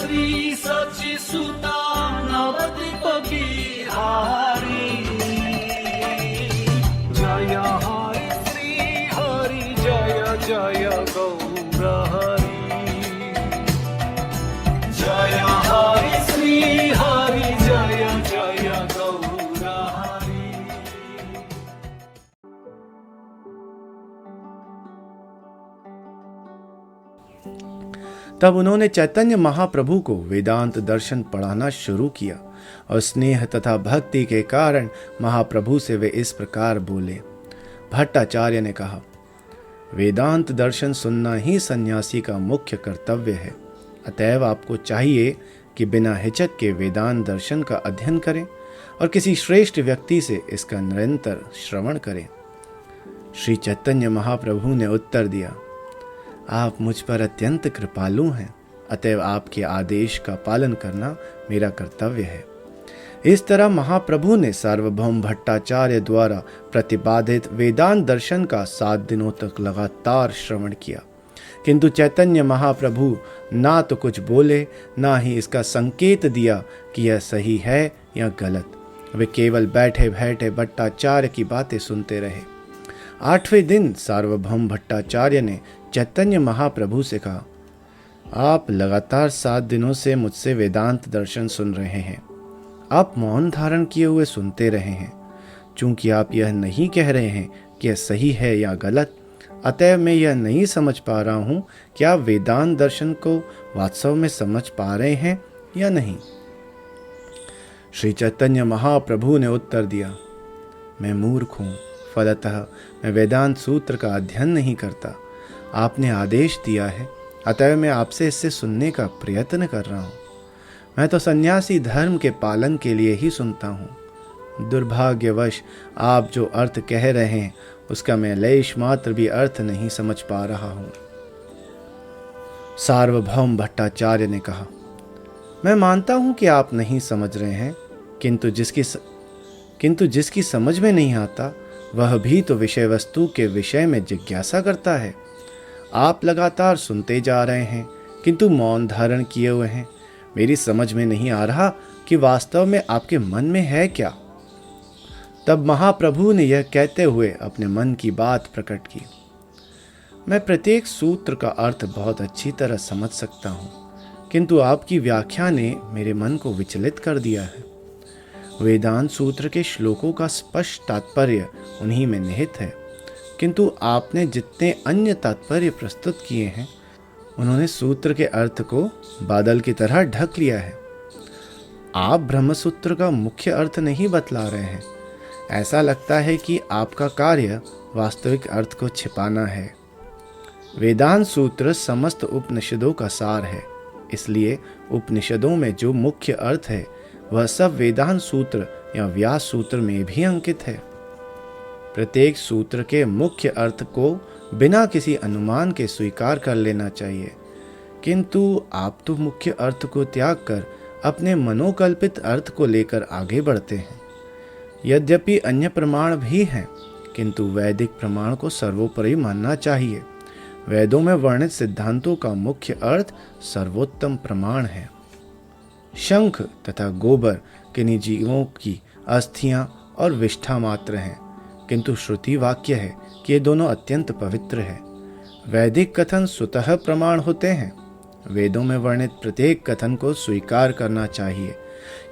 श्री सचि सुता नवद्वीप बिहारी। जय हरि श्री हरि जय जय गौर हरि। जय हरि श्री हरि जय जय गौर हरि। तब उन्होंने चैतन्य महाप्रभु को वेदांत दर्शन पढ़ाना शुरू किया और स्नेह तथा भक्ति के कारण महाप्रभु से वे इस प्रकार बोले। भट्टाचार्य ने कहा, वेदांत दर्शन सुनना ही सन्यासी का मुख्य कर्तव्य है। अतएव आपको चाहिए कि बिना हिचक के वेदांत दर्शन का अध्ययन करें और किसी श्रेष्ठ व्यक्ति से इसका निरंतर श्रवण करें। श्री चैतन्य महाप्रभु ने उत्तर दिया, आप मुझ पर अत्यंत कृपालु हैं, अतएव आपके आदेश का पालन करना मेरा कर्तव्य है। इस तरह महाप्रभु ने सार्वभौम भट्टाचार्य द्वारा प्रतिपादित वेदांत दर्शन का 7 दिनों तक लगातार श्रवण किया, किंतु चैतन्य महाप्रभु ना तो कुछ बोले, ना ही इसका संकेत दिया कि यह सही है या गलत। वे केवल बैठे बैठे भट्टाचार्य की बातें सुनते रहे। 8वें दिन सार्वभौम भट्टाचार्य ने चैतन्य महाप्रभु से कहा, आप लगातार 7 दिनों से मुझसे वेदांत दर्शन सुन रहे हैं। आप मौन धारण किए हुए सुनते रहे हैं। चूंकि आप यह नहीं कह रहे हैं कि यह सही है या गलत, अतएव मैं यह नहीं समझ पा रहा हूं कि आप वेदांत दर्शन को वास्तव में समझ पा रहे हैं या नहीं। श्री चैतन्य महाप्रभु ने उत्तर दिया, मैं मूर्ख हूं, फलतः मैं वेदांत सूत्र का अध्ययन नहीं करता। आपने आदेश दिया है, अतः मैं आपसे इससे सुनने का प्रयत्न कर रहा हूँ। मैं तो सन्यासी धर्म के पालन के लिए ही सुनता हूँ। दुर्भाग्यवश आप जो अर्थ कह रहे हैं उसका मैं लेश मात्र भी अर्थ नहीं समझ पा रहा हूँ। सार्वभौम भट्टाचार्य ने कहा, मैं मानता हूँ कि आप नहीं समझ रहे हैं, किंतु जिसकी समझ में नहीं आता वह भी तो विषय वस्तु के विषय में जिज्ञासा करता है। आप लगातार सुनते जा रहे हैं किंतु मौन धारण किए हुए हैं। मेरी समझ में नहीं आ रहा कि वास्तव में आपके मन में है क्या। तब महाप्रभु ने यह कहते हुए अपने मन की बात प्रकट की, मैं प्रत्येक सूत्र का अर्थ बहुत अच्छी तरह समझ सकता हूँ, किंतु आपकी व्याख्या ने मेरे मन को विचलित कर दिया है। वेदांत सूत्र के श्लोकों का स्पष्ट तात्पर्य उन्हीं में निहित है, किंतु आपने जितने अन्य तात्पर्य प्रस्तुत किए हैं उन्होंने सूत्र के अर्थ को बादल की तरह ढक लिया है। आप ब्रह्मसूत्र का मुख्य अर्थ नहीं बतला रहे हैं। ऐसा लगता है कि आपका कार्य वास्तविक अर्थ को छिपाना है। वेदांत सूत्र समस्त उपनिषदों का सार है, इसलिए उपनिषदों में जो मुख्य अर्थ है वह सब वेदांत सूत्र या व्यास सूत्र में भी अंकित है। प्रत्येक सूत्र के मुख्य अर्थ को बिना किसी अनुमान के स्वीकार कर लेना चाहिए, किंतु आप तो मुख्य अर्थ को त्याग कर अपने मनोकल्पित अर्थ को लेकर आगे बढ़ते हैं। यद्यपि अन्य प्रमाण भी हैं, किंतु वैदिक प्रमाण को सर्वोपरि मानना चाहिए। वेदों में वर्णित सिद्धांतों का मुख्य अर्थ सर्वोत्तम प्रमाण है। शंख तथा गोबर किन्हीं जीवों की अस्थियां और विष्ठा मात्र हैं, किंतु श्रुति वाक्य है कि ये दोनों अत्यंत पवित्र है। वैदिक कथन स्वतः प्रमाण होते हैं। वेदों में वर्णित प्रत्येक कथन को स्वीकार करना चाहिए।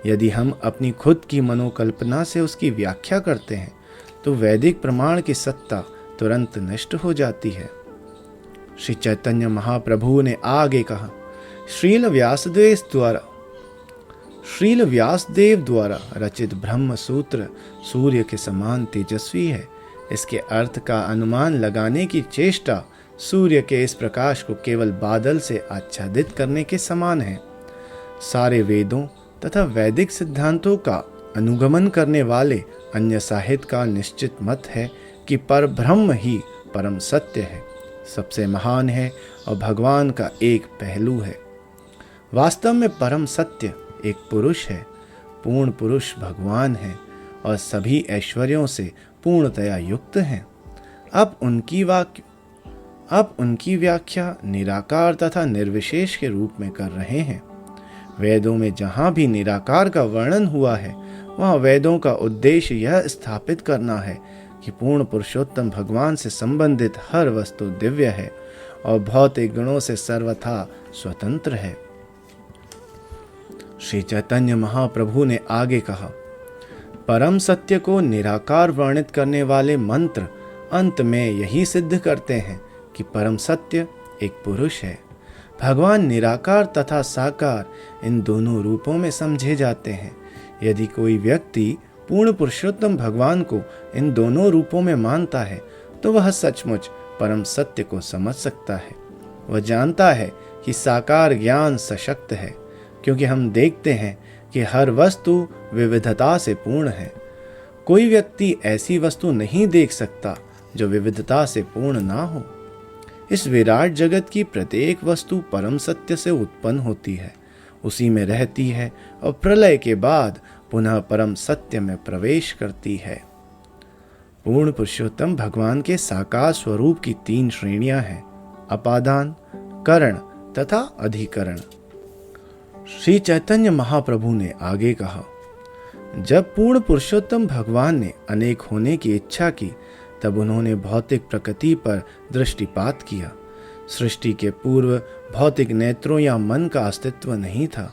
यदि हम अपनी खुद की मनोकल्पना से उसकी व्याख्या करते हैं तो वैदिक प्रमाण की सत्ता तुरंत नष्ट हो जाती है। श्री चैतन्य महाप्रभु ने आगे कहा, श्रील व्यासदेव द्वारा रचित ब्रह्म सूत्र सूर्य के समान तेजस्वी है। इसके अर्थ का अनुमान लगाने की चेष्टा सूर्य के इस प्रकाश को केवल बादल से आच्छादित करने के समान है। सारे वेदों तथा वैदिक सिद्धांतों का अनुगमन करने वाले अन्य साहित्य का निश्चित मत है कि परब्रह्म ही परम सत्य है, सबसे महान है और भगवान का एक पहलू है। वास्तव में परम सत्य एक पुरुष है, पूर्ण पुरुष भगवान है और सभी ऐश्वर्यों से पूर्णतया युक्त हैं। अब उनकी व्याख्या निराकार तथा निर्विशेष के रूप में कर रहे हैं। वेदों में जहाँ भी निराकार का वर्णन हुआ है, वहाँ वेदों का उद्देश्य यह स्थापित करना है कि पूर्ण पुरुषोत्तम भगवान से संबंधित हर वस्तु दिव्य है और भौतिक गुणों से सर्वथा स्वतंत्र है। श्री चैतन्य महाप्रभु ने आगे कहा, परम सत्य को निराकार वर्णित करने वाले मंत्र अंत में यही सिद्ध करते हैं कि परम सत्य एक पुरुष है। भगवान निराकार तथा साकार इन दोनों रूपों में समझे जाते हैं। यदि कोई व्यक्ति पूर्ण पुरुषोत्तम भगवान को इन दोनों रूपों में मानता है तो वह सचमुच परम सत्य को समझ सकता है। वह जानता है कि साकार ज्ञान सशक्त है, क्योंकि हम देखते हैं कि हर वस्तु विविधता से पूर्ण है। कोई व्यक्ति ऐसी वस्तु नहीं देख सकता जो विविधता से पूर्ण ना हो। इस विराट जगत की प्रत्येक वस्तु परम सत्य से उत्पन्न होती है, उसी में रहती है और प्रलय के बाद पुनः परम सत्य में प्रवेश करती है। पूर्ण पुरुषोत्तम भगवान के साकार स्वरूप की 3 श्रेणियां हैं, अपादान, करण तथा अधिकरण। श्री चैतन्य महाप्रभु ने आगे कहा, जब पूर्ण पुरुषोत्तम भगवान ने अनेक होने की इच्छा की, तब उन्होंने भौतिक प्रकृति पर दृष्टिपात किया। सृष्टि के पूर्व भौतिक नेत्रों या मन का अस्तित्व नहीं था।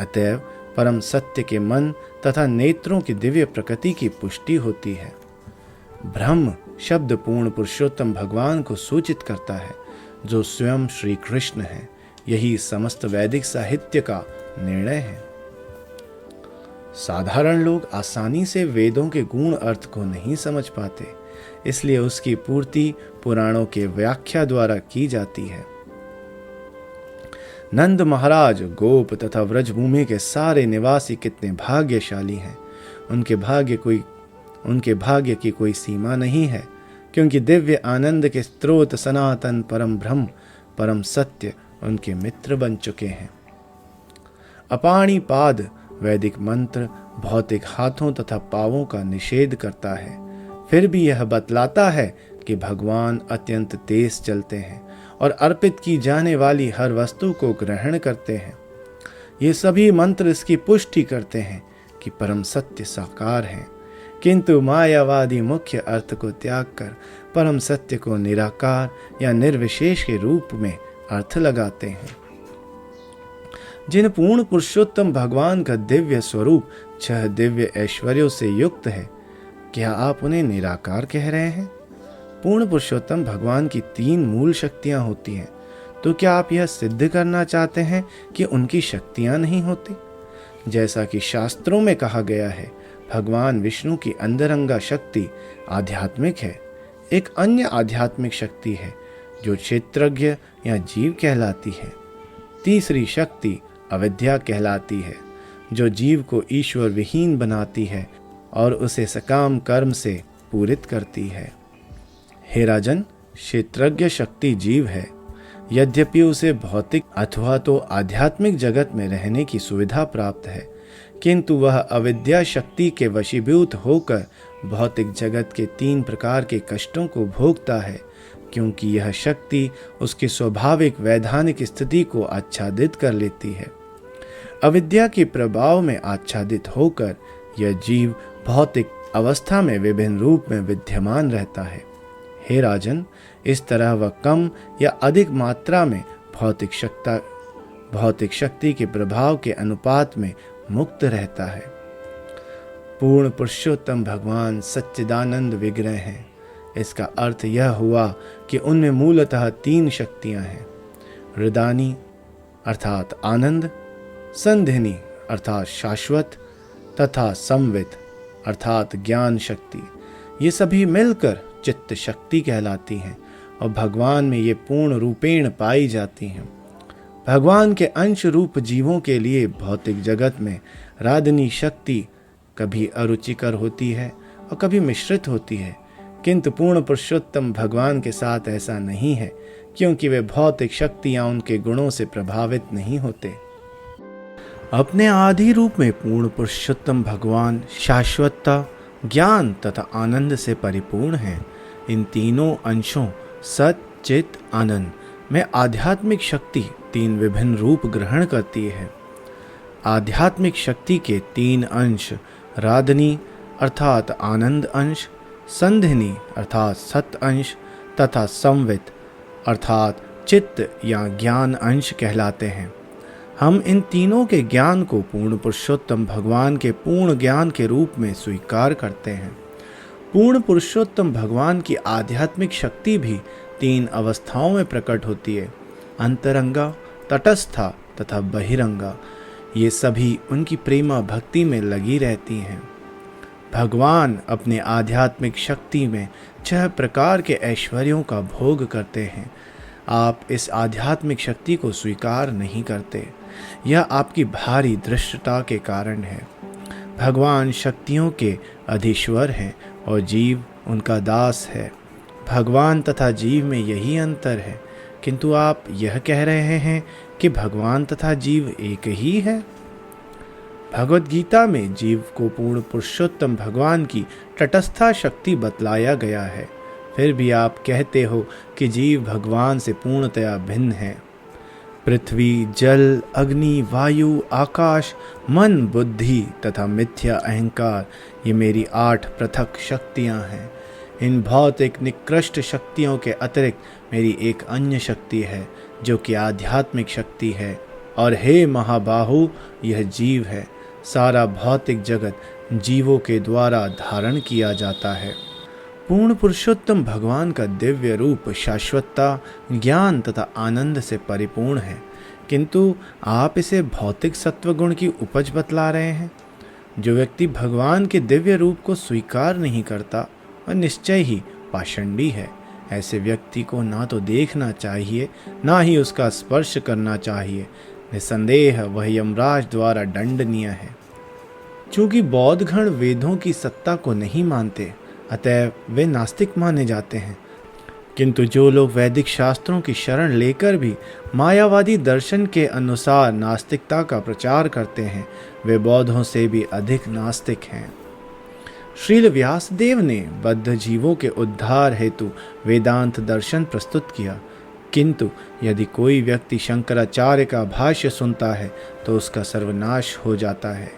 अतएव परम सत्य के मन तथा नेत्रों की दिव्य प्रकृति की पुष्टि होती है। ब्रह्म शब्द पूर्ण पुरुषोत्तम भगवान को सूचित करता है, जो स्वयं श्री कृष्ण है। यही समस्त वैदिक साहित्य का निर्णय है। साधारण लोग आसानी से वेदों के गूढ़ अर्थ को नहीं समझ पाते, इसलिए उसकी पूर्ति पुराणों के व्याख्या द्वारा की जाती है। नंद महाराज, गोप तथा व्रजभूमि के सारे निवासी कितने भाग्यशाली हैं। उनके भाग्य की कोई सीमा नहीं है, क्योंकि दिव्य आनंद के स्रोत सनातन परम ब्रह्म परम सत्य उनके मित्र बन चुके हैं। अपाणिपाद वैदिक मंत्र भौतिक हाथों तथा पांवों का निषेध करता है, फिर भी यह बतलाता है कि भगवान अत्यंत तेज चलते हैं और अर्पित की जाने वाली हर वस्तु को ग्रहण करते हैं। ये सभी मंत्र इसकी पुष्टि करते हैं कि परम सत्य साकार है, किंतु मायावादी मुख्य अर्थ को त्याग कर परम सत्य को निराकार या निर्विशेष के रूप में अर्थ लगाते हैं। जिन पूर्ण पुरुषोत्तम भगवान का दिव्य स्वरूप 6 दिव्य ऐश्वर्यों से युक्त है, क्या आप उन्हें निराकार कह रहे हैं? पूर्ण पुरुषोत्तम भगवान की 3 मूल शक्तियां होती हैं, तो क्या आप यह सिद्ध करना चाहते हैं कि उनकी शक्तियां नहीं होती? जैसा कि शास्त्रों में कहा गया है, भगवान विष्णु की अंतरंगा शक्ति आध्यात्मिक है। एक अन्य आध्यात्मिक शक्ति है जो क्षेत्रज्ञ या जीव कहलाती है। तीसरी शक्ति अविद्या कहलाती है, जो जीव को ईश्वर विहीन बनाती है और उसे सकाम कर्म से पूरित करती है। हे राजन, क्षेत्रज्ञ शक्ति जीव है। यद्यपि उसे भौतिक अथवा तो आध्यात्मिक जगत में रहने की सुविधा प्राप्त है, किंतु वह अविद्या शक्ति के वशीभूत होकर भौतिक जगत के 3 प्रकार के कष्टों को भोगता है, क्योंकि यह शक्ति उसकी स्वाभाविक वैधानिक स्थिति को आच्छादित कर लेती है। अविद्या के प्रभाव में आच्छादित होकर यह जीव भौतिक अवस्था में विभिन्न रूप में विद्यमान रहता है। हे राजन, इस तरह वह कम या अधिक मात्रा में भौतिक शक्ति के प्रभाव के अनुपात में मुक्त रहता है। पूर्ण पुरुषोत्तम भगवान सच्चिदानंद विग्रह हैं। इसका अर्थ यह हुआ कि उनमें मूलतः 3 शक्तियां हैं, हृदानी अर्थात आनंद, संधिनी अर्थात शाश्वत तथा संवित अर्थात ज्ञान शक्ति। ये सभी मिलकर चित्त शक्ति कहलाती हैं और भगवान में ये पूर्ण रूपेण पाई जाती हैं। भगवान के अंश रूप जीवों के लिए भौतिक जगत में राधनी शक्ति कभी अरुचिकर होती है और कभी मिश्रित होती है, किंतु पूर्ण पुरुषोत्तम भगवान के साथ ऐसा नहीं है, क्योंकि वे भौतिक शक्तियां उनके गुणों से प्रभावित नहीं होते। अपने आदि रूप में पूर्ण पुरुषोत्तम भगवान शाश्वतता, ज्ञान तथा आनंद से परिपूर्ण हैं। इन तीनों अंशों सत, चित, आनंद में आध्यात्मिक शक्ति 3 विभिन्न रूप ग्रहण करती है। आध्यात्मिक शक्ति के 3 अंश राधनी अर्थात आनंद अंश, संधिनी अर्थात सत अंश तथा संवित अर्थात चित्त या ज्ञान अंश कहलाते हैं। हम इन तीनों के ज्ञान को पूर्ण पुरुषोत्तम भगवान के पूर्ण ज्ञान के रूप में स्वीकार करते हैं। पूर्ण पुरुषोत्तम भगवान की आध्यात्मिक शक्ति भी 3 अवस्थाओं में प्रकट होती है, अंतरंगा, तटस्था तथा बहिरंगा। ये सभी उनकी प्रेमा भक्ति में लगी रहती हैं। भगवान अपने आध्यात्मिक शक्ति में 6 प्रकार के ऐश्वर्यों का भोग करते हैं। आप इस आध्यात्मिक शक्ति को स्वीकार नहीं करते, यह आपकी भारी दृष्टता के कारण है। भगवान शक्तियों के अधीश्वर हैं और जीव उनका दास है। भगवान तथा जीव में यही अंतर है, किंतु आप यह कह रहे हैं कि भगवान तथा जीव एक ही है। भगवत गीता में जीव को पूर्ण पुरुषोत्तम भगवान की तटस्था शक्ति बतलाया गया है, फिर भी आप कहते हो कि जीव भगवान से पूर्णतया भिन्न है। पृथ्वी, जल, अग्नि, वायु, आकाश, मन, बुद्धि तथा मिथ्या अहंकार, ये मेरी 8 पृथक शक्तियाँ हैं। इन भौतिक निकृष्ट शक्तियों के अतिरिक्त मेरी एक अन्य शक्ति है जो कि आध्यात्मिक शक्ति है, और हे महाबाहु, यह जीव है। सारा भौतिक जगत जीवों के द्वारा धारण किया जाता है। पूर्ण पुरुषोत्तम भगवान का दिव्य रूप शाश्वतता, ज्ञान तथा आनंद से परिपूर्ण है, किंतु आप इसे भौतिक सत्वगुण की उपज बतला रहे हैं। जो व्यक्ति भगवान के दिव्य रूप को स्वीकार नहीं करता वह निश्चय ही पाषंडी है। ऐसे व्यक्ति को ना तो देखना चाहिए, ना ही उसका स्पर्श करना चाहिए। निसंदेह वह यमराज द्वारा दंडनीय है। चूंकि बौद्ध गण वेदों की सत्ता को नहीं मानते, अतः वे नास्तिक माने जाते हैं। किंतु जो लोग वैदिक शास्त्रों की शरण लेकर भी मायावादी दर्शन के अनुसार नास्तिकता का प्रचार करते हैं, वे बौद्धों से भी अधिक नास्तिक हैं। श्रील व्यासदेव ने बद्ध जीवों के उद्धार हेतु वेदांत दर्शन प्रस्तुत किया, किंतु यदि कोई व्यक्ति शंकराचार्य का भाष्य सुनता है तो उसका सर्वनाश हो जाता है।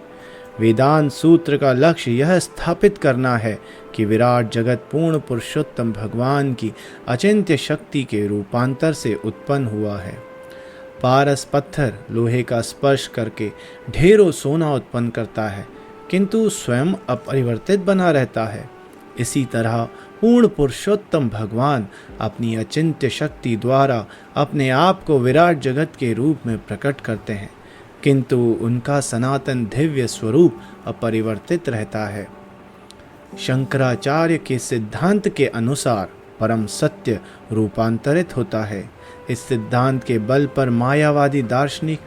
वेदांत सूत्र का लक्ष्य यह स्थापित करना है कि विराट जगत पूर्ण पुरुषोत्तम भगवान की अचिंत्य शक्ति के रूपांतर से उत्पन्न हुआ है। पारस पत्थर लोहे का स्पर्श करके ढेरों सोना उत्पन्न करता है, किंतु स्वयं अपरिवर्तित बना रहता है। इसी तरह पूर्ण पुरुषोत्तम भगवान अपनी अचिंत्य शक्ति द्वारा अपने आप को विराट जगत के रूप में प्रकट करते हैं, किंतु उनका सनातन दिव्य स्वरूप अपरिवर्तित रहता है। शंकराचार्य के सिद्धांत के अनुसार परम सत्य रूपांतरित होता है। इस सिद्धांत के बल पर मायावादी दार्शनिक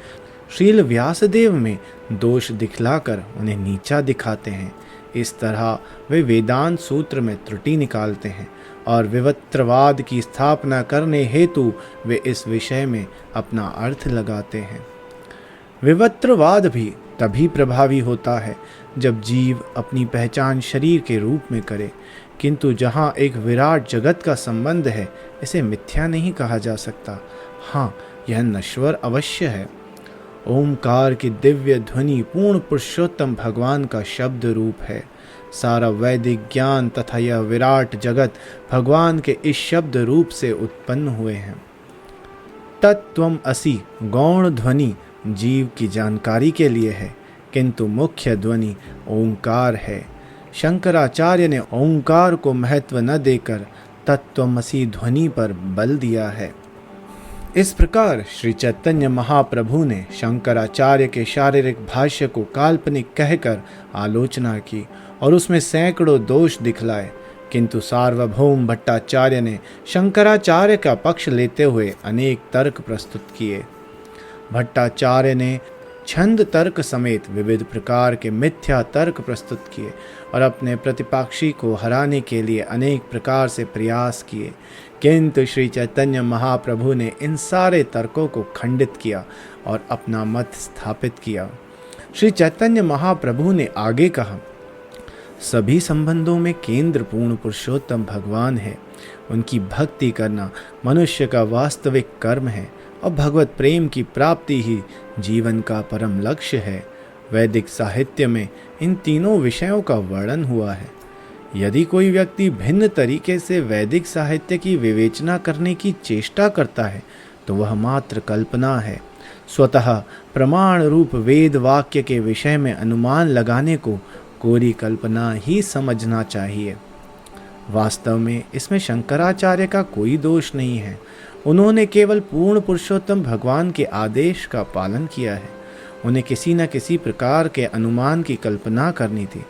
श्रील व्यासदेव में दोष दिखलाकर उन्हें नीचा दिखाते हैं। इस तरह वे वेदांत सूत्र में त्रुटि निकालते हैं और विवत्रवाद की स्थापना करने हेतु वे इस विषय में अपना अर्थ लगाते हैं। विवत्रवाद भी तभी प्रभावी होता है जब जीव अपनी पहचान शरीर के रूप में करे, किंतु जहाँ एक विराट जगत का संबंध है, इसे मिथ्या नहीं कहा जा सकता। हाँ, यह नश्वर अवश्य है। ओमकार की दिव्य ध्वनि पूर्ण पुरुषोत्तम भगवान का शब्द रूप है। सारा वैदिक ज्ञान तथा यह विराट जगत भगवान के इस शब्द रूप से उत्पन्न हुए हैं। तत्त्वम असि गौण ध्वनि जीव की जानकारी के लिए है, किंतु मुख्य ध्वनि ओंकार है। शंकराचार्य ने ओंकार को महत्व न देकर तत्त्वमसि ध्वनि पर बल दिया है। इस प्रकार श्री चैतन्य महाप्रभु ने शंकराचार्य के शारीरिक भाष्य को काल्पनिक कहकर आलोचना की और उसमें सैकड़ों दोष दिखलाए, किंतु सार्वभौम भट्टाचार्य ने शंकराचार्य का पक्ष लेते हुए अनेक तर्क प्रस्तुत किए। भट्टाचार्य ने छंद तर्क समेत विविध प्रकार के मिथ्या तर्क प्रस्तुत किए और अपने प्रतिपक्षी को हराने के लिए अनेक प्रकार से प्रयास किए, किंतु श्री चैतन्य महाप्रभु ने इन सारे तर्कों को खंडित किया और अपना मत स्थापित किया। श्री चैतन्य महाप्रभु ने आगे कहा, सभी संबंधों में केंद्र पूर्ण पुरुषोत्तम भगवान है। उनकी भक्ति करना मनुष्य का वास्तविक कर्म है और भगवत प्रेम की प्राप्ति ही जीवन का परम लक्ष्य है। वैदिक साहित्य में इन तीनों विषयों का वर्णन हुआ है। यदि कोई व्यक्ति भिन्न तरीके से वैदिक साहित्य की विवेचना करने की चेष्टा करता है तो वह मात्र कल्पना है। स्वतः प्रमाण रूप वेद वाक्य के विषय में अनुमान लगाने को कोरी कल्पना ही समझना चाहिए। वास्तव में इसमें शंकराचार्य का कोई दोष नहीं है। उन्होंने केवल पूर्ण पुरुषोत्तम भगवान के आदेश का पालन किया है। उन्हें किसी न किसी प्रकार के अनुमान की कल्पना करनी थी,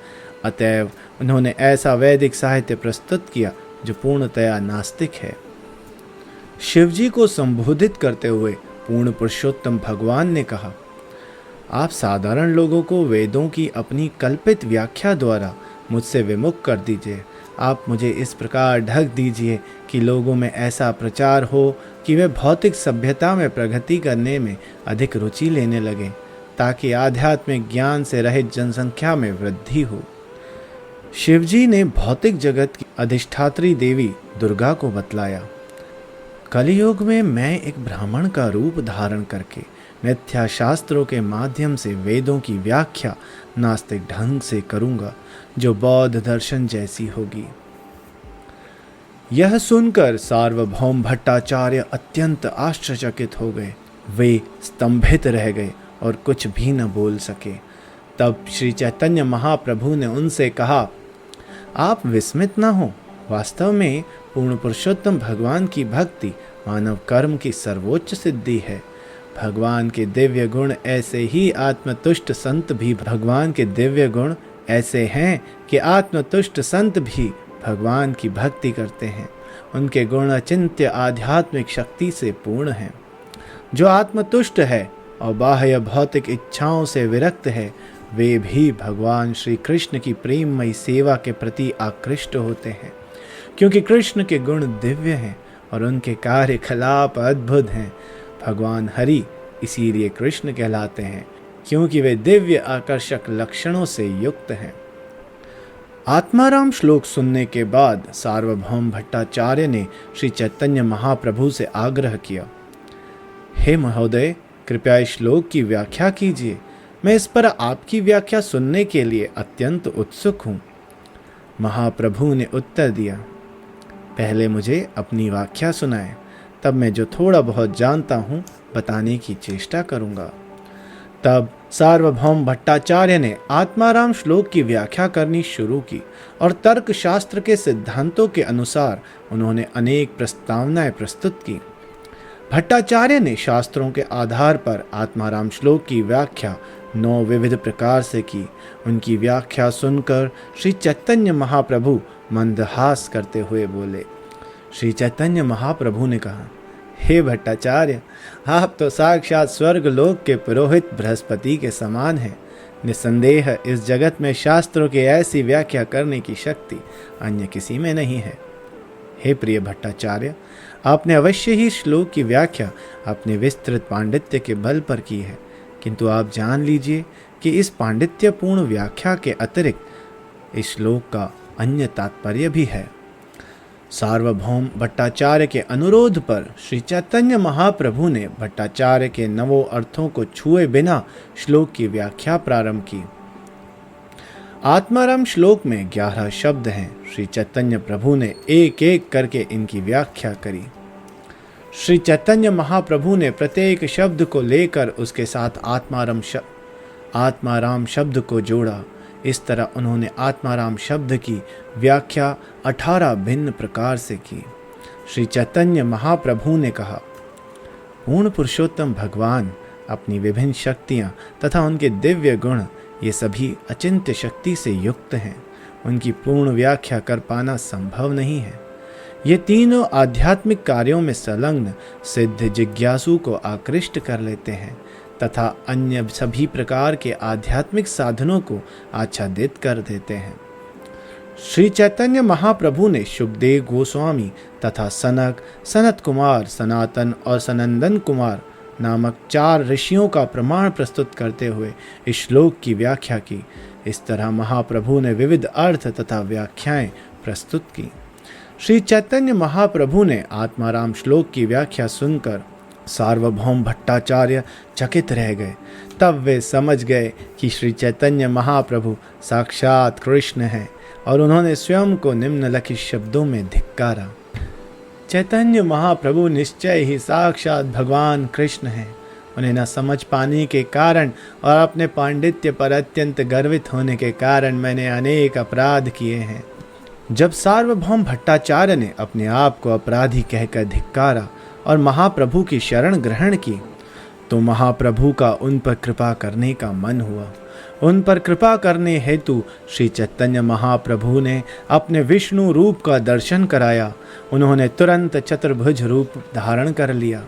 अतएव उन्होंने ऐसा वैदिक साहित्य प्रस्तुत किया जो पूर्णतया नास्तिक है। शिवजी को संबोधित करते हुए पूर्ण पुरुषोत्तम भगवान ने कहा, आप साधारण लोगों को वेदों की अपनी कल्पित व्याख्या द्वारा मुझसे विमुख कर दीजिए। आप मुझे इस प्रकार ढक दीजिए कि लोगों में ऐसा प्रचार हो कि वे भौतिक सभ्यता में प्रगति करने में अधिक रुचि लेने लगें, ताकि आध्यात्मिक ज्ञान से रहित जनसंख्या में वृद्धि हो। शिवजी ने भौतिक जगत की अधिष्ठात्री देवी दुर्गा को बतलाया, कलियुग में मैं एक ब्राह्मण का रूप धारण करके मिथ्या शास्त्रों के माध्यम से वेदों की व्याख्या नास्तिक ढंग से करूंगा, जो बौद्ध दर्शन जैसी होगी। यह सुनकर सार्वभौम भट्टाचार्य अत्यंत आश्चर्यचकित हो गए। वे स्तंभित रह गए और कुछ भी न बोल सके। तब श्री चैतन्य महाप्रभु ने उनसे कहा, आप विस्मित न हो। वास्तव में पूर्ण पुरुषोत्तम भगवान की भक्ति मानव कर्म की सर्वोच्च सिद्धि है। भगवान के दिव्य गुण ऐसे ही आत्मतुष्ट संत भी भगवान के दिव्य गुण ऐसे हैं कि आत्मतुष्ट संत भी भगवान की भक्ति करते हैं। उनके गुण अचिंत्य आध्यात्मिक शक्ति से पूर्ण हैं। जो आत्मतुष्ट है और बाह्य भौतिक इच्छाओं से विरक्त है, वे भी भगवान श्री कृष्ण की प्रेममयी सेवा के प्रति आकृष्ट होते हैं, क्योंकि कृष्ण के गुण दिव्य हैं और उनके कार्यकलाप अद्भुत हैं। भगवान हरि इसीलिए कृष्ण कहलाते हैं, क्योंकि वे दिव्य आकर्षक लक्षणों से युक्त हैं। आत्माराम श्लोक सुनने के बाद सार्वभौम भट्टाचार्य ने श्री चैतन्य महाप्रभु से आग्रह किया, हे महोदय, कृपया इस श्लोक की व्याख्या कीजिए। मैं इस पर आपकी व्याख्या सुनने के लिए अत्यंत उत्सुक हूँ। महाप्रभु ने उत्तर दिया, पहले मुझे अपनी व्याख्या सुनाएं, तब मैं जो थोड़ा बहुत जानता हूँ बताने की चेष्टा करूँगा। तब सार्वभौम भट्टाचार्य ने आत्माराम श्लोक की व्याख्या करनी शुरू की और तर्कशास्त्र के सिद्धांतों के अनुसार उन्होंने अनेक प्रस्तावनाएं प्रस्तुत की। भट्टाचार्य ने शास्त्रों के आधार पर आत्माराम श्लोक की व्याख्या 9 विविध प्रकार से की। उनकी व्याख्या सुनकर श्री चैतन्य महाप्रभु मंदहास करते हुए बोले। श्री चैतन्य महाप्रभु ने कहा, हे भट्टाचार्य, आप तो साक्षात स्वर्ग लोक के पुरोहित बृहस्पति के समान हैं। निसंदेह इस जगत में शास्त्रों की ऐसी व्याख्या करने की शक्ति अन्य किसी में नहीं है। हे प्रिय भट्टाचार्य, आपने अवश्य ही श्लोक की व्याख्या अपने विस्तृत पांडित्य के बल पर की है, किंतु आप जान लीजिए कि इस पांडित्यपूर्ण व्याख्या के अतिरिक्त इस श्लोक का अन्य तात्पर्य भी है। सार्वभौम भट्टाचार्य के अनुरोध पर श्री चैतन्य महाप्रभु ने भट्टाचार्य के 9 अर्थों को छुए बिना श्लोक की व्याख्या प्रारंभ की। आत्माराम श्लोक में 11 शब्द हैं। श्री चैतन्य प्रभु ने एक एक करके इनकी व्याख्या करी। श्री चैतन्य महाप्रभु ने प्रत्येक शब्द को लेकर उसके साथ आत्माराम शब्द को जोड़ा। इस तरह उन्होंने आत्माराम शब्द की व्याख्या 18 भिन्न प्रकार से की। श्री चैतन्य महाप्रभु ने कहा, पूर्ण पुरुषोत्तम भगवान अपनी विभिन्न शक्तियाँ तथा उनके दिव्य गुण, ये सभी अचिंत्य शक्ति से युक्त हैं। उनकी पूर्ण व्याख्या कर पाना संभव नहीं है। ये तीनों आध्यात्मिक कार्यों में संलग्न सिद्ध जिज्ञासु को आकृष्ट कर लेते हैं तथा अन्य सभी प्रकार के आध्यात्मिक साधनों को आच्छादित कर देते हैं। श्री चैतन्य महाप्रभु ने शुकदेव गोस्वामी तथा सनक, सनत कुमार, सनातन और सनंदन कुमार नामक 4 ऋषियों का प्रमाण प्रस्तुत करते हुए इस श्लोक की व्याख्या की। इस तरह महाप्रभु ने विविध अर्थ तथा व्याख्याएं प्रस्तुत की। श्री चैतन्य महाप्रभु ने आत्माराम श्लोक की व्याख्या सुनकर सार्वभौम भट्टाचार्य चकित रह गए। तब वे समझ गए कि श्री चैतन्य महाप्रभु साक्षात कृष्ण हैं और उन्होंने स्वयं को निम्नलिखित शब्दों में धिक्कारा। चैतन्य महाप्रभु निश्चय ही साक्षात भगवान कृष्ण हैं। उन्हें न समझ पाने के कारण और अपने पांडित्य पर अत्यंत गर्वित होने के कारण मैंने अनेक अपराध किए हैं। जब सार्वभौम भट्टाचार्य ने अपने आप को अपराधी कहकर धिक्कारा और महाप्रभु की शरण ग्रहण की, तो महाप्रभु का उन पर कृपा करने का मन हुआ। उन पर कृपा करने हेतु श्री चैतन्य महाप्रभु ने अपने विष्णु रूप का दर्शन कराया। उन्होंने तुरंत चतुर्भुज रूप धारण कर लिया।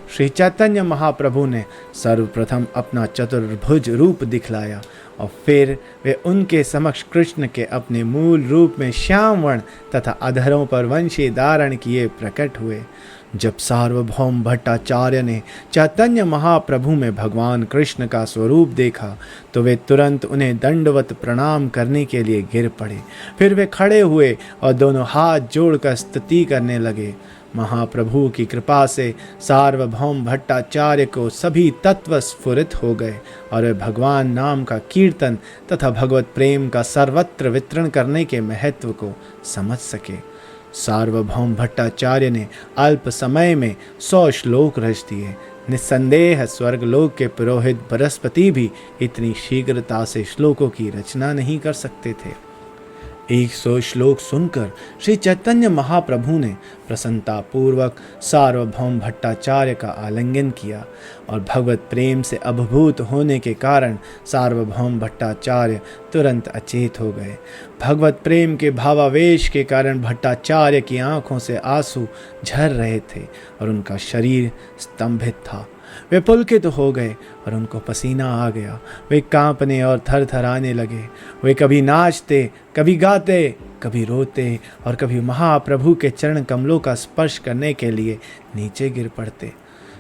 श्री चैतन्य महाप्रभु ने सर्वप्रथम अपना चतुर्भुज रूप दिखलाया और फिर वे उनके समक्ष कृष्ण के अपने मूल रूप में श्याम वर्ण तथा अधरों पर वंशी धारण किए प्रकट हुए। जब सार्वभौम भट्टाचार्य ने चैतन्य महाप्रभु में भगवान कृष्ण का स्वरूप देखा तो वे तुरंत उन्हें दंडवत प्रणाम करने के लिए गिर पड़े। फिर वे खड़े हुए और दोनों हाथ जोड़कर स्तुति करने लगे। महाप्रभु की कृपा से सार्वभौम भट्टाचार्य को सभी तत्व स्फुरित हो गए और वे भगवान नाम का कीर्तन तथा भगवत प्रेम का सर्वत्र वितरण करने के महत्व को समझ सके। सार्वभौम भट्टाचार्य ने अल्प समय में 100 श्लोक रच दिए। निस्संदेह स्वर्गलोक के पुरोहित बृहस्पति भी इतनी शीघ्रता से श्लोकों की रचना नहीं कर सकते थे। 100 श्लोक सुनकर श्री चैतन्य महाप्रभु ने प्रसन्नतापूर्वक सार्वभौम भट्टाचार्य का आलिंगन किया और भगवत प्रेम से अभिभूत होने के कारण सार्वभौम भट्टाचार्य तुरंत अचेत हो गए। भगवत प्रेम के भावावेश के कारण भट्टाचार्य की आंखों से आंसू झर रहे थे और उनका शरीर स्तंभित था। वे पुलकित हो गए और उनको पसीना आ गया। वे कांपने और थरथराने लगे। वे कभी नाचते, कभी गाते, कभी रोते और कभी महाप्रभु के चरण कमलों का स्पर्श करने के लिए नीचे गिर पड़ते।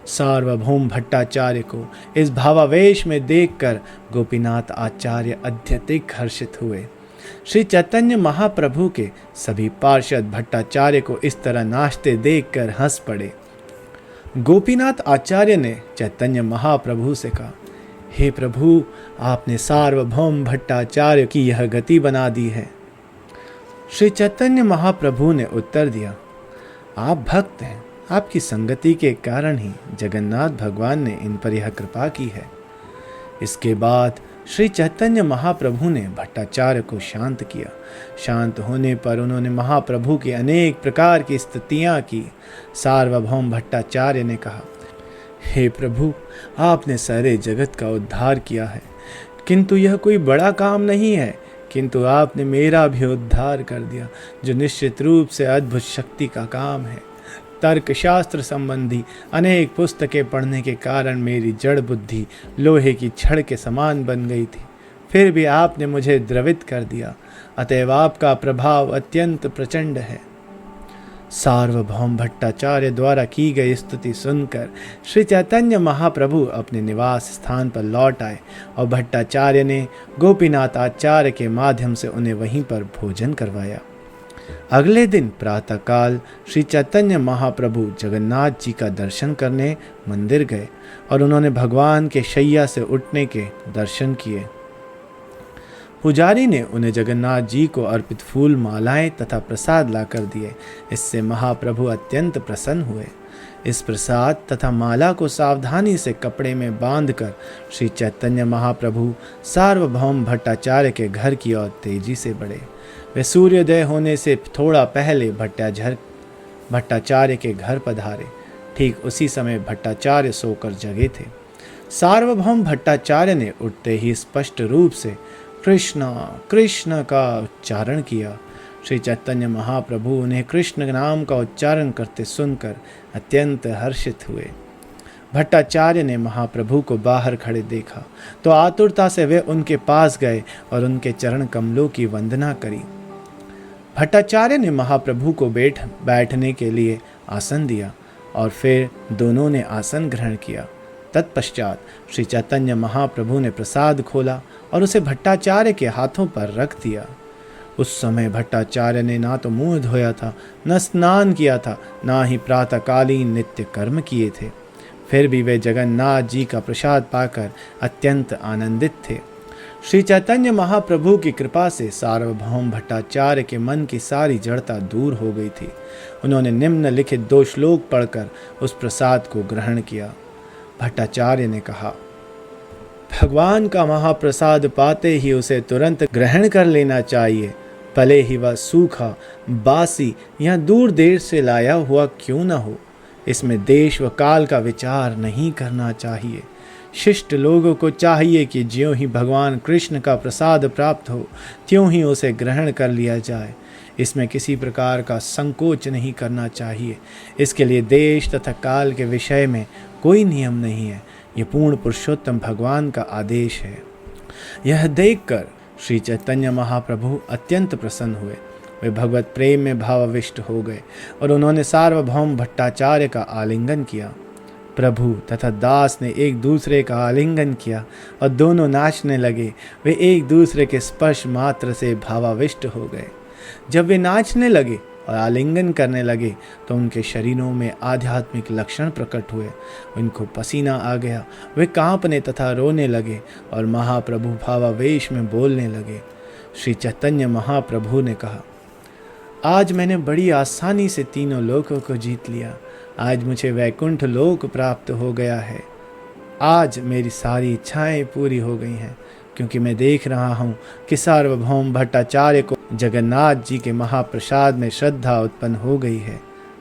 सार्वभौम भट्टाचार्य को इस भावावेश में देखकर गोपीनाथ आचार्य अत्यधिक हर्षित हुए। श्री चैतन्य महाप्रभु के सभी पार्षद भट्टाचार्य को इस तरह नाचते देखकर हंस पड़े। गोपीनाथ आचार्य ने चैतन्य महाप्रभु से कहा, हे प्रभु, आपने सार्वभौम भट्टाचार्य की यह गति बना दी है। श्री चैतन्य महाप्रभु ने उत्तर दिया, आप भक्त हैं, आपकी संगति के कारण ही जगन्नाथ भगवान ने इन पर यह कृपा की है। इसके बाद श्री चैतन्य महाप्रभु ने भट्टाचार्य को शांत किया। शांत होने पर उन्होंने महाप्रभु की अनेक प्रकार की स्तुतियाँ की। सार्वभौम भट्टाचार्य ने कहा, हे प्रभु, आपने सारे जगत का उद्धार किया है, किंतु यह कोई बड़ा काम नहीं है, किंतु आपने मेरा भी उद्धार कर दिया, जो निश्चित रूप से अद्भुत शक्ति का काम है। तर्कशास्त्र संबंधी अनेक पुस्तकें पढ़ने के कारण मेरी जड़ बुद्धि लोहे की छड़ के समान बन गई थी, फिर भी आपने मुझे द्रवित कर दिया। अतएव आपका प्रभाव अत्यंत प्रचंड है। सार्वभौम भट्टाचार्य द्वारा की गई स्तुति सुनकर श्री चैतन्य महाप्रभु अपने निवास स्थान पर लौट आए और भट्टाचार्य ने गोपीनाथ आचार्य के माध्यम से उन्हें वहीं पर भोजन करवाया। अगले दिन प्रातःकाल श्री चैतन्य महाप्रभु जगन्नाथ जी का दर्शन करने मंदिर गए और उन्होंने भगवान के शैया से उठने के दर्शन किए। पुजारी ने उन्हें जगन्नाथ जी को अर्पित फूल, मालाएं तथा प्रसाद लाकर दिए। इससे महाप्रभु अत्यंत प्रसन्न हुए। इस प्रसाद तथा माला को सावधानी से कपड़े में बांधकर श्री चैतन्य महाप्रभु सार्वभौम भट्टाचार्य के घर की ओर तेजी से बढ़े। वे सूर्योदय होने से थोड़ा पहले भट्टाचार्य के घर पधारे। ठीक उसी समय भट्टाचार्य सोकर जगे थे। सार्वभौम भट्टाचार्य ने उठते ही स्पष्ट रूप से कृष्ण कृष्ण का उच्चारण किया। श्री चैतन्य महाप्रभु उन्हें कृष्ण नाम का उच्चारण करते सुनकर अत्यंत हर्षित हुए। भट्टाचार्य ने महाप्रभु को बाहर खड़े देखा तो आतुरता से वे उनके पास गए और उनके चरण कमलों की वंदना करी। भट्टाचार्य ने महाप्रभु को बैठने के लिए आसन दिया और फिर दोनों ने आसन ग्रहण किया। तत्पश्चात श्री चैतन्य महाप्रभु ने प्रसाद खोला और उसे भट्टाचार्य के हाथों पर रख दिया। उस समय भट्टाचार्य ने ना तो मुंह धोया था, न स्नान किया था, ना ही प्रातःकालीन नित्य कर्म किए थे। फिर भी वे जगन्नाथ जी का प्रसाद पाकर अत्यंत आनंदित थे। श्री चैतन्य महाप्रभु की कृपा से सार्वभौम भट्टाचार्य के मन की सारी जड़ता दूर हो गई थी। उन्होंने निम्नलिखित 2 श्लोक पढ़कर उस प्रसाद को ग्रहण किया। भट्टाचार्य ने कहा, भगवान का महाप्रसाद पाते ही उसे तुरंत ग्रहण कर लेना चाहिए, भले ही वह सूखा, बासी या दूर देर से लाया हुआ क्यों न हो। इसमें देश व काल का विचार नहीं करना चाहिए। शिष्ट लोगों को चाहिए कि ज्यों ही भगवान कृष्ण का प्रसाद प्राप्त हो त्यों ही उसे ग्रहण कर लिया जाए। इसमें किसी प्रकार का संकोच नहीं करना चाहिए। इसके लिए देश तथा काल के विषय में कोई नियम नहीं है। ये पूर्ण पुरुषोत्तम भगवान का आदेश है। यह देखकर श्री चैतन्य महाप्रभु अत्यंत प्रसन्न हुए। वे भगवत प्रेम में भावाविष्ट हो गए और उन्होंने सार्वभौम भट्टाचार्य का आलिंगन किया। प्रभु तथा दास ने एक दूसरे का आलिंगन किया और दोनों नाचने लगे। वे एक दूसरे के स्पर्श मात्र से भावाविष्ट हो गए। जब वे नाचने लगे और आलिंगन करने लगे तो उनके शरीरों में आध्यात्मिक लक्षण प्रकट हुए। उनको पसीना आ गया। वे कांपने तथा रोने लगे और महाप्रभु भावावेश में बोलने लगे। श्री चैतन्य महाप्रभु ने कहा, आज मैंने बड़ी आसानी से तीनों लोकों को जीत लिया। आज मुझे वैकुंठ लोक प्राप्त हो गया है। आज मेरी सारी इच्छाएं पूरी हो गई हैं, क्योंकि मैं देख रहा हूँ कि सार्वभौम भट्टाचार्य को जगन्नाथ जी के महाप्रसाद में श्रद्धा उत्पन्न हो गई है।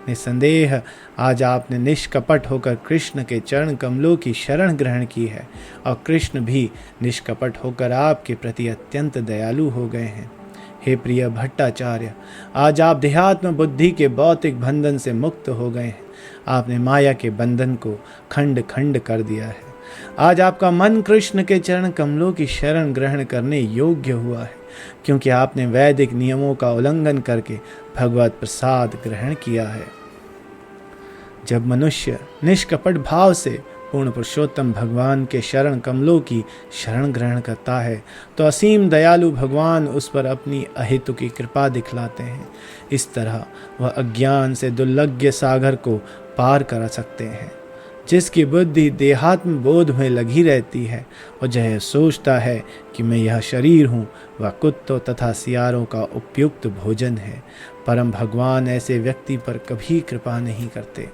निसंदेह आज आपने निष्कपट होकर कृष्ण के चरण कमलों की शरण ग्रहण की है और कृष्ण भी निष्कपट होकर आपके प्रति अत्यंत दयालु हो गए हैं। हे प्रिय भट्टाचार्य, आज आप देहात्म बुद्धि के भौतिक बंधन से मुक्त हो गए हैं। आपने माया के बंधन को खंड खंड कर दिया है। आज आपका मन कृष्ण के चरण कमलों की शरण ग्रहण करने योग्य हुआ है, क्योंकि आपने वैदिक नियमों का उल्लंघन करके भगवत प्रसाद ग्रहण किया है। जब मनुष्य निष्कपट भाव से पूर्ण पुरुषोत्तम भगवान के शरण कमलों की शरण ग्रहण करता है तो असीम दयालु भगवान उस पर अपनी अहेतु की कृपा दिखलाते हैं। इस तरह वह अज्ञान से दुर्लभ्य सागर को पार कर सकते हैं। जिसकी बुद्धि देहात्म बोध में लगी रहती है और यह सोचता है कि मैं यह शरीर हूँ, वह कुत्तों तथा सियारों का उपयुक्त भोजन है। परम भगवान ऐसे व्यक्ति पर कभी कृपा नहीं करते।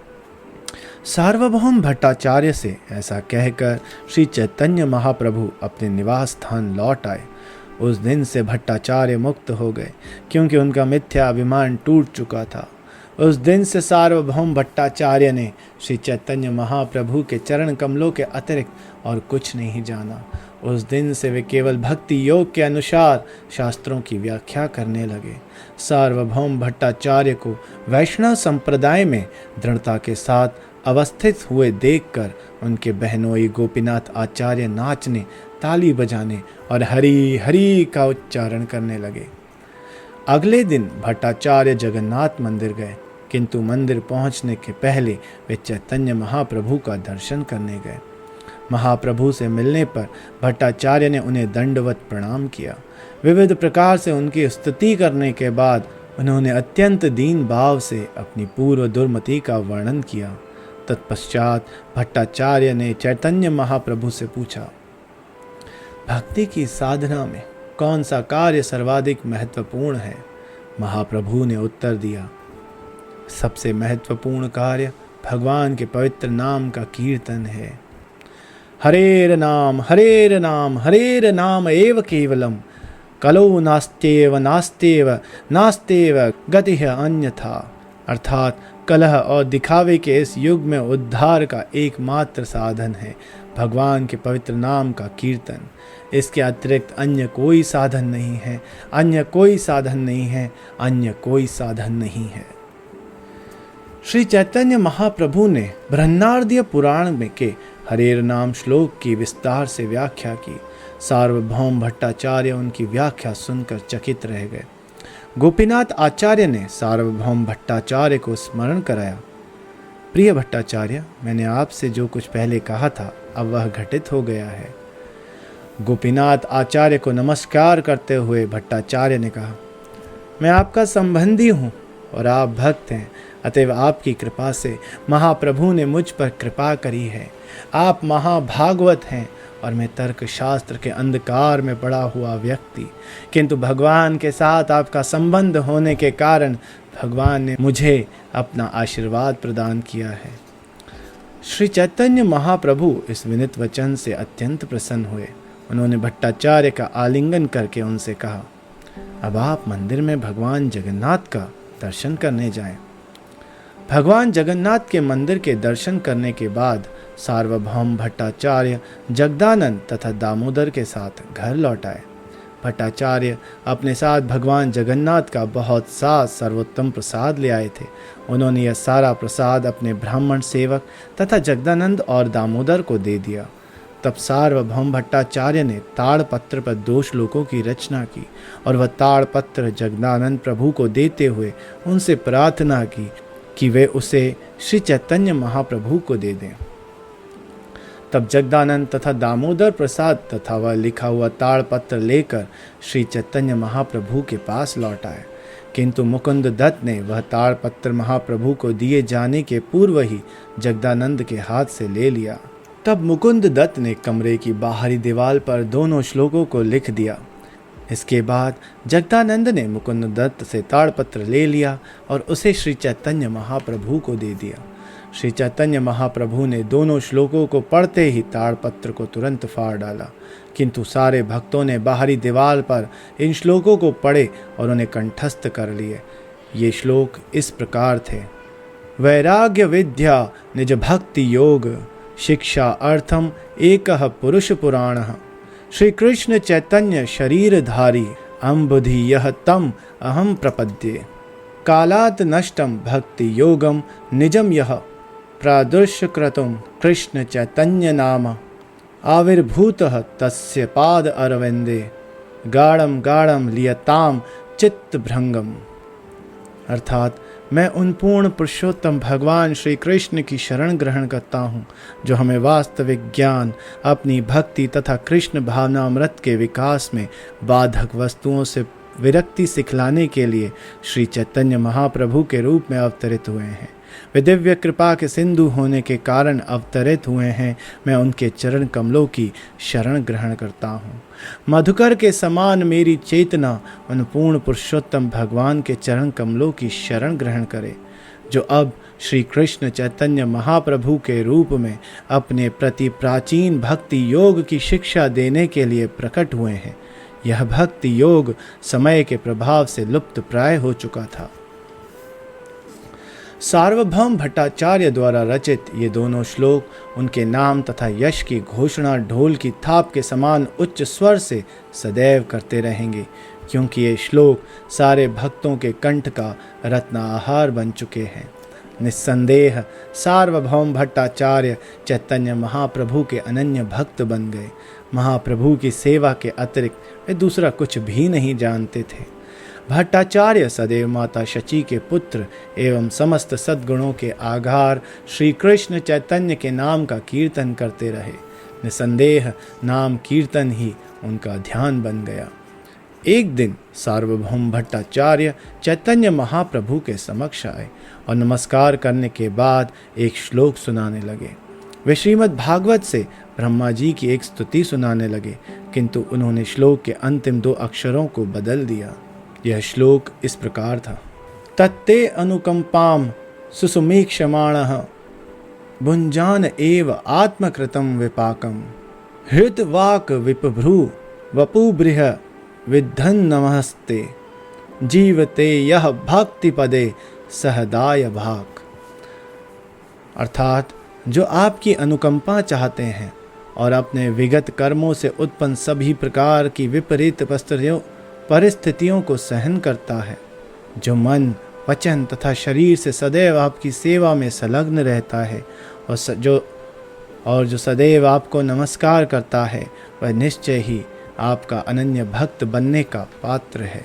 सार्वभौम भट्टाचार्य से ऐसा कहकर श्री चैतन्य महाप्रभु अपने निवास स्थान लौट आए। उस दिन से भट्टाचार्य मुक्त हो गए, क्योंकि उनका मिथ्या अभिमान टूट चुका था। उस दिन से सार्वभौम भट्टाचार्य ने श्री चैतन्य महाप्रभु के चरण कमलों के अतिरिक्त और कुछ नहीं जाना। उस दिन से वे केवल भक्ति योग के अनुसार शास्त्रों की व्याख्या करने लगे। सार्वभौम भट्टाचार्य को वैष्णव संप्रदाय में दृढ़ता के साथ अवस्थित हुए देखकर उनके बहनोई गोपीनाथ आचार्य नाचने, ताली बजाने और हरि हरि का उच्चारण करने लगे। अगले दिन भट्टाचार्य जगन्नाथ मंदिर गए, किंतु मंदिर पहुंचने के पहले वे चैतन्य महाप्रभु का दर्शन करने गए। महाप्रभु से मिलने पर भट्टाचार्य ने उन्हें दंडवत प्रणाम किया। विविध प्रकार से उनकी स्तुति करने के बाद उन्होंने अत्यंत दीन भाव से अपनी पूर्व दुर्मति का वर्णन किया। तत्पश्चात भट्टाचार्य ने चैतन्य महाप्रभु से पूछा, भक्ति की साधना में कौन सा कार्य सर्वाधिक महत्वपूर्ण है? महाप्रभु ने उत्तर दिया, सबसे महत्वपूर्ण कार्य भगवान के पवित्र नाम का कीर्तन है। हरेर नाम हरेर नाम एव केवलम, कलो नास्त्येव नास्त्येव नास्त्येव गतिः अन्यथा। अर्थात कलह और दिखावे के इस युग में उद्धार का एकमात्र साधन है भगवान के पवित्र नाम का कीर्तन। इसके अतिरिक्त अन्य कोई साधन नहीं है, अन्य कोई साधन नहीं है, अन्य कोई साधन नहीं है। श्री चैतन्य महाप्रभु ने बृहन्नारदीय पुराण में के हरेर नाम श्लोक की विस्तार से व्याख्या की। सार्वभौम भट्टाचार्य उनकी व्याख्या सुनकर चकित रह गए। गोपीनाथ आचार्य ने सार्वभौम भट्टाचार्य को स्मरण कराया, प्रिय भट्टाचार्य, मैंने आपसे जो कुछ पहले कहा था अब वह घटित हो गया है। गोपीनाथ आचार्य को नमस्कार करते हुए भट्टाचार्य ने कहा, मैं आपका संबंधी हूँ और आप भक्त हैं, अतएव आपकी कृपा से महाप्रभु ने मुझ पर कृपा करी है। आप महाभागवत हैं और मैं तर्कशास्त्र के अंधकार में पड़ा हुआ व्यक्ति, किंतु भगवान के साथ आपका संबंध होने के कारण भगवान ने मुझे अपना आशीर्वाद प्रदान किया है। श्री चैतन्य महाप्रभु इस विनीत वचन से अत्यंत प्रसन्न हुए। उन्होंने भट्टाचार्य का आलिंगन करके उनसे कहा, अब आप मंदिर में भगवान जगन्नाथ का दर्शन करने जाएं। भगवान जगन्नाथ के मंदिर के दर्शन करने के बाद सार्वभौम भट्टाचार्य जगदानंद तथा दामोदर के साथ घर लौट आए। भट्टाचार्य अपने साथ भगवान जगन्नाथ का बहुत सा सर्वोत्तम प्रसाद ले आए थे। उन्होंने यह सारा प्रसाद अपने ब्राह्मण सेवक तथा जगदानंद और दामोदर को दे दिया। तब सार्वभौम भट्टाचार्य ने ताड़पत्र पर 2 श्लोकों की रचना की और वह ताड़पत्र जगदानंद प्रभु को देते हुए उनसे प्रार्थना की कि वे उसे श्री चैतन्य महाप्रभु को दे दें। तब जगदानंद तथा दामोदर प्रसाद तथा वह लिखा हुआ ताड़पत्र लेकर श्री चैतन्य महाप्रभु के पास लौट आए, किंतु मुकुंद दत्त ने वह ताड़पत्र महाप्रभु को दिए जाने के पूर्व ही जगदानंद के हाथ से ले लिया। तब मुकुंद दत्त ने कमरे की बाहरी दीवार पर दोनों श्लोकों को लिख दिया। इसके बाद जगदानंद ने मुकुंद दत्त से ताड़पत्र ले लिया और उसे श्री चैतन्य महाप्रभु को दे दिया। श्री चैतन्य महाप्रभु ने दोनों श्लोकों को पढ़ते ही ताड़पत्र को तुरंत फाड़ डाला, किंतु सारे भक्तों ने बाहरी दीवार पर इन श्लोकों को पढ़े और उन्हें कंठस्थ कर लिए। ये श्लोक इस प्रकार थे। वैराग्य विद्या निज भक्ति योग शिक्षा अर्थम एकः पुरुष पुराणः श्री कृष्ण चैतन्य शरीरधारी अम्बुधि यह तम अहम प्रपद्ये कालात् नष्टम भक्ति योगम निजम यह प्रादुष्कृतं कृष्ण चैतन्य नाम आविर्भूतः तस्य पाद अरविंदे गाढ़म गाढ़म लियताम चित्तभृंगम। अर्थात मैं उन पूर्ण पुरुषोत्तम भगवान श्री कृष्ण की शरण ग्रहण करता हूँ, जो हमें वास्तविक ज्ञान, अपनी भक्ति तथा कृष्ण भावनामृत के विकास में बाधक वस्तुओं से विरक्ति सिखलाने के लिए श्री चैतन्य महाप्रभु के रूप में अवतरित हुए हैं। वे दिव्य कृपा के सिंधु होने के कारण अवतरित हुए हैं। मैं उनके चरण कमलों की शरण ग्रहण करता हूँ। मधुकर के समान मेरी चेतना उन पूर्ण पुरुषोत्तम भगवान के चरण कमलों की शरण ग्रहण करे, जो अब श्री कृष्ण चैतन्य महाप्रभु के रूप में अपने प्रति प्राचीन भक्ति योग की शिक्षा देने के लिए प्रकट हुए हैं। यह भक्ति योग समय के प्रभाव से लुप्त प्राय हो चुका था। सार्वभौम भट्टाचार्य द्वारा रचित ये दोनों श्लोक उनके नाम तथा यश की घोषणा ढोल की थाप के समान उच्च स्वर से सदैव करते रहेंगे, क्योंकि ये श्लोक सारे भक्तों के कंठ का रत्न आहार बन चुके हैं। निस्संदेह सार्वभौम भट्टाचार्य चैतन्य महाप्रभु के अनन्य भक्त बन गए। महाप्रभु की सेवा के अतिरिक्त वे दूसरा कुछ भी नहीं जानते थे। भट्टाचार्य सदैव माता शची के पुत्र एवं समस्त सद्गुणों के आधार श्री कृष्ण चैतन्य के नाम का कीर्तन करते रहे। निसंदेह नाम कीर्तन ही उनका ध्यान बन गया। एक दिन सार्वभौम भट्टाचार्य चैतन्य महाप्रभु के समक्ष आए और नमस्कार करने के बाद एक श्लोक सुनाने लगे। वे श्रीमद् भागवत से ब्रह्मा जी की एक स्तुति सुनाने लगे, किंतु उन्होंने श्लोक के अंतिम 2 अक्षरों को बदल दिया। यह श्लोक इस प्रकार था। तत्ते अनुकंपाम सुसुमीक्षमाणः भुञ्जान एव आत्मकृतं विपाकम हृत वाक विपभ्रू वपुबृह विद्धन नमस्ते जीवते यह भक्ति पदे सहदाय भाक। अर्थात जो आपकी अनुकंपा चाहते हैं और अपने विगत कर्मों से उत्पन्न सभी प्रकार की विपरीत परिस्थितियों को सहन करता है, जो मन, वचन तथा शरीर से सदैव आपकी सेवा में संलग्न रहता है और जो सदैव आपको नमस्कार करता है, वह निश्चय ही आपका अनन्य भक्त बनने का पात्र है।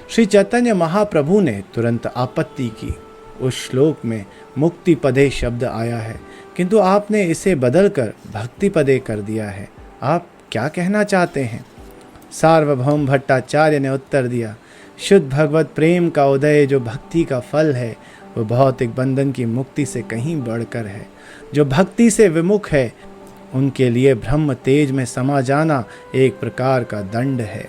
श्री चैतन्य महाप्रभु ने तुरंत आपत्ति की। उस श्लोक में मुक्ति पदे शब्द आया है, किंतु आपने इसे बदलकर भक्ति पदे कर दिया है। आप क्या कहना चाहते हैं? सार्वभौम भट्टाचार्य ने उत्तर दिया, शुद्ध भगवत प्रेम का उदय जो भक्ति का फल है, वो भौतिक बंधन की मुक्ति से कहीं बढ़कर है। जो भक्ति से विमुख है, उनके लिए ब्रह्म तेज में समा जाना एक प्रकार का दंड है।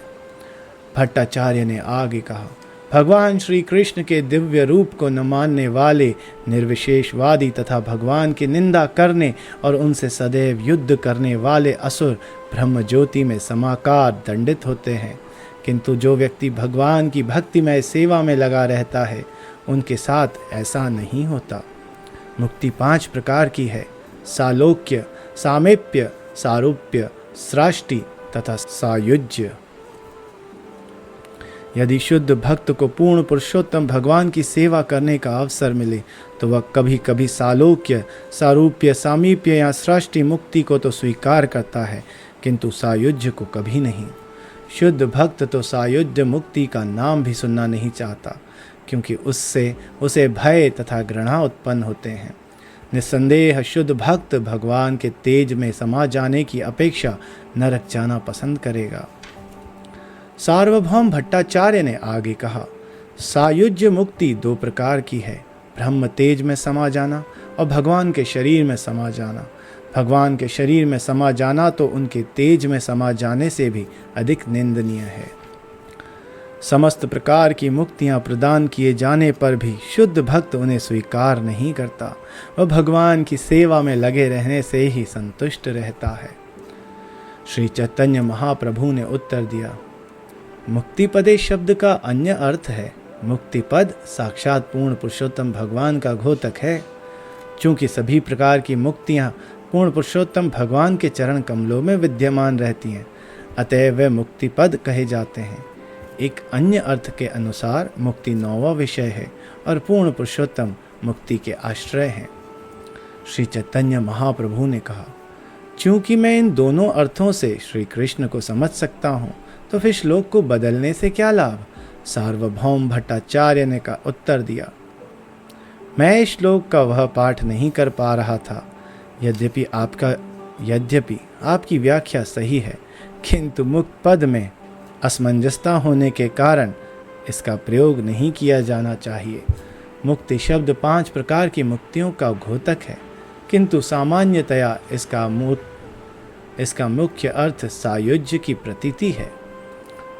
भट्टाचार्य ने आगे कहा, भगवान श्री कृष्ण के दिव्य रूप को न मानने वाले निर्विशेषवादी तथा भगवान की निंदा करने और उनसे सदैव युद्ध करने वाले असुर ब्रह्म ज्योति में समाकार दंडित होते हैं, किंतु जो व्यक्ति भगवान की भक्तिमय सेवा में लगा रहता है, उनके साथ ऐसा नहीं होता। मुक्ति 5 प्रकार की है: सालोक्य, सामीप्य, सारूप्य, सृष्टि तथा सायुज्य। यदि शुद्ध भक्त को पूर्ण पुरुषोत्तम भगवान की सेवा करने का अवसर मिले तो वह कभी कभी सालोक्य, सारूप्य, सामीप्य या सृष्टि मुक्ति को तो स्वीकार करता है, किंतु सायुज्य को कभी नहीं। शुद्ध भक्त तो सायुज्य मुक्ति का नाम भी सुनना नहीं चाहता, क्योंकि उससे उसे भय तथा घृणा उत्पन्न होते हैं। निस्संदेह शुद्ध भक्त भगवान के तेज में समा जाने की अपेक्षा नरक जाना पसंद करेगा। सार्वभौम भट्टाचार्य ने आगे कहा, सायुज्य मुक्ति 2 प्रकार की है: ब्रह्म तेज में समा जाना और भगवान के शरीर में समा जाना। भगवान के शरीर में समा जाना तो उनके तेज में समा जाने से भी अधिक निंदनीय है। समस्त प्रकार की मुक्तियां प्रदान किए जाने पर भी शुद्ध भक्त उन्हें स्वीकार नहीं करता। वह भगवान की सेवा में लगे रहने से ही संतुष्ट रहता है। श्री चैतन्य महाप्रभु ने उत्तर दिया, मुक्तिपदे शब्द का अन्य अर्थ है। मुक्तिपद साक्षात पूर्ण पुरुषोत्तम भगवान का घोतक है। चूंकि सभी प्रकार की मुक्तियां पूर्ण पुरुषोत्तम भगवान के चरण कमलों में विद्यमान रहती हैं, अतः वे मुक्तिपद कहे जाते हैं। एक अन्य अर्थ के अनुसार मुक्ति 9वां विषय है और पूर्ण पुरुषोत्तम मुक्ति के आश्रय हैं। श्री चैतन्य महाप्रभु ने कहा, चूंकि मैं इन दोनों अर्थों से श्री कृष्ण को समझ सकता हूँ, तो फिर श्लोक को बदलने से क्या लाभ? सार्वभौम भट्टाचार्य ने का उत्तर दिया, मैं इस श्लोक का वह पाठ नहीं कर पा रहा था। यद्यपि आपकी व्याख्या सही है, किंतु मुक्त पद में असमंजसता होने के कारण इसका प्रयोग नहीं किया जाना चाहिए। मुक्ति शब्द 5 प्रकार की मुक्तियों का घोतक है, किंतु सामान्यतया इसका मुख्य अर्थ सायुज्य की प्रतीति है।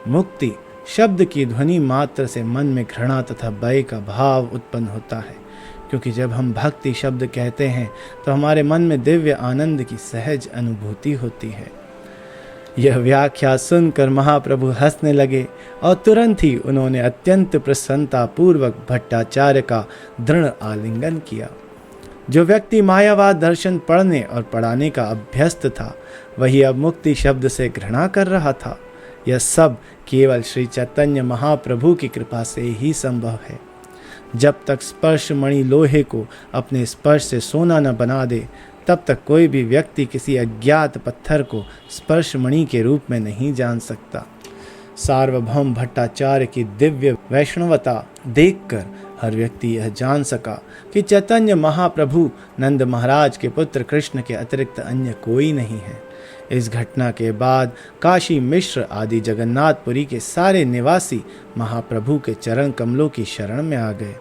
मुक्ति शब्द की ध्वनि मात्र से मन में घृणा तथा भय का भाव उत्पन्न होता है, क्योंकि जब हम भक्ति शब्द कहते हैं तो हमारे मन में दिव्य आनंद की सहज अनुभूति होती है। यह व्याख्या सुनकर महाप्रभु हंसने लगे और तुरंत ही उन्होंने अत्यंत प्रसन्नता पूर्वक भट्टाचार्य का दृढ़ आलिंगन किया। जो व्यक्ति मायावाद दर्शन पढ़ने और पढ़ाने का अभ्यस्त था, वही अब मुक्ति शब्द से घृणा कर रहा था। यह सब केवल श्री चैतन्य महाप्रभु की कृपा से ही संभव है। जब तक स्पर्श मणि लोहे को अपने स्पर्श से सोना न बना दे, तब तक कोई भी व्यक्ति किसी अज्ञात पत्थर को स्पर्श मणि के रूप में नहीं जान सकता। सार्वभौम भट्टाचार्य की दिव्य वैष्णवता देखकर हर व्यक्ति यह जान सका कि चैतन्य महाप्रभु नंद महाराज के पुत्र कृष्ण के अतिरिक्त अन्य कोई नहीं है। इस घटना के बाद काशी मिश्र आदि जगन्नाथपुरी के सारे निवासी महाप्रभु के चरण कमलों की शरण में आ गए।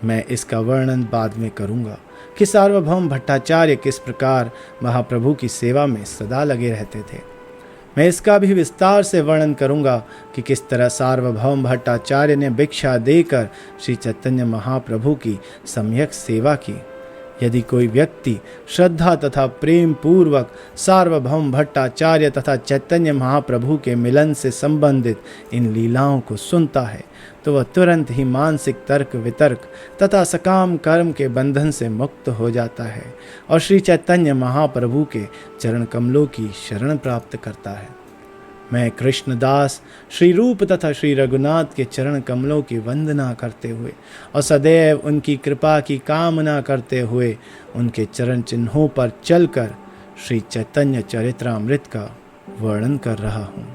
मैं इसका वर्णन बाद में करूंगा कि सार्वभौम भट्टाचार्य किस प्रकार महाप्रभु की सेवा में सदा लगे रहते थे। मैं इसका भी विस्तार से वर्णन करूंगा कि किस तरह सार्वभौम भट्टाचार्य ने भिक्षा देकर श्री चैतन्य महाप्रभु की सम्यक सेवा की। यदि कोई व्यक्ति श्रद्धा तथा प्रेम पूर्वक सार्वभौम भट्टाचार्य तथा चैतन्य महाप्रभु के मिलन से संबंधित इन लीलाओं को सुनता है, तो वह तुरंत ही मानसिक तर्क वितर्क तथा सकाम कर्म के बंधन से मुक्त हो जाता है और श्री चैतन्य महाप्रभु के चरण कमलों की शरण प्राप्त करता है। मैं कृष्णदास श्री रूप तथा श्री रघुनाथ के चरण कमलों की वंदना करते हुए और सदैव उनकी कृपा की कामना करते हुए उनके चरण चिन्हों पर चलकर श्री चैतन्य चरित्रामृत का वर्णन कर रहा हूँ।